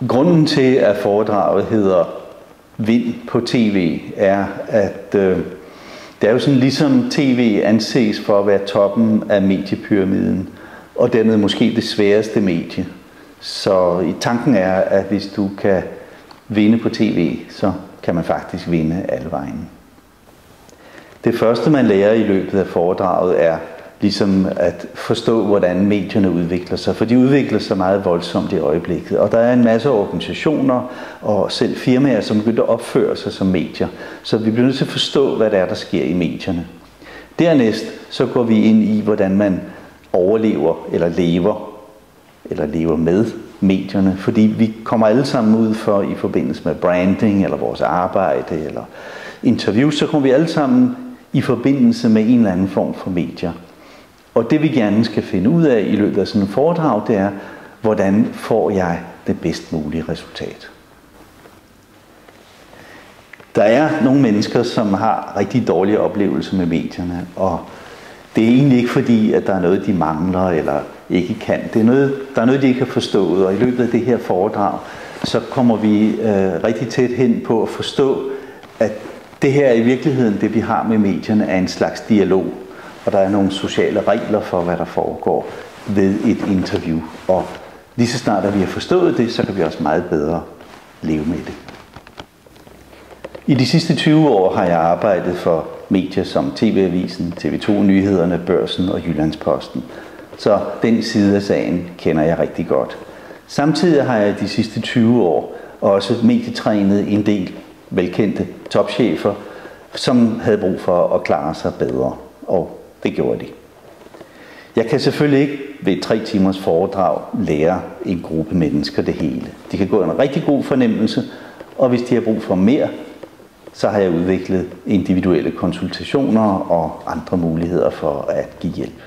Grunden til, at foredraget hedder Vind på TV, er, at det er jo sådan, ligesom TV anses for at være toppen af mediepyramiden, og dermed måske det sværeste medie. Så tanken er, at hvis du kan vinde på TV, så kan man faktisk vinde alle vejen. Det første, man lærer i løbet af foredraget, er ligesom at forstå, hvordan medierne udvikler sig. For de udvikler sig meget voldsomt i øjeblikket. Og der er en masse organisationer og selv firmaer, som begynder at opføre sig som medier. Så vi bliver nødt til at forstå, hvad det er, der sker i medierne. Dernæst så går vi ind i, hvordan man overlever eller lever med medierne. Fordi vi kommer alle sammen ud for i forbindelse med branding eller vores arbejde eller interviews, så kommer vi alle sammen i forbindelse med en eller anden form for medier. Og det vi gerne skal finde ud af i løbet af sådan en foredrag, det er, hvordan får jeg det bedst mulige resultat. Der er nogle mennesker, som har rigtig dårlige oplevelser med medierne, og det er egentlig ikke fordi, at der er noget, de mangler eller ikke kan. Der er noget, de ikke har forstået, og i løbet af det her foredrag, så kommer vi rigtig tæt hen på at forstå, at det her i virkeligheden, det vi har med medierne, er en slags dialog. Og der er nogle sociale regler for, hvad der foregår ved et interview. Og lige så snart, at vi har forstået det, så kan vi også meget bedre leve med det. I de sidste 20 år har jeg arbejdet for medier som TV-avisen, TV2 Nyhederne, Børsen og Jyllandsposten. Så den side af sagen kender jeg rigtig godt. Samtidig har jeg de sidste 20 år også medietrænet en del velkendte topchefer, som havde brug for at klare sig bedre. Og det gjorde de. Jeg kan selvfølgelig ikke ved et 3 timers foredrag lære en gruppe mennesker det hele. De kan gå en rigtig god fornemmelse, og hvis de har brug for mere, så har jeg udviklet individuelle konsultationer og andre muligheder for at give hjælp.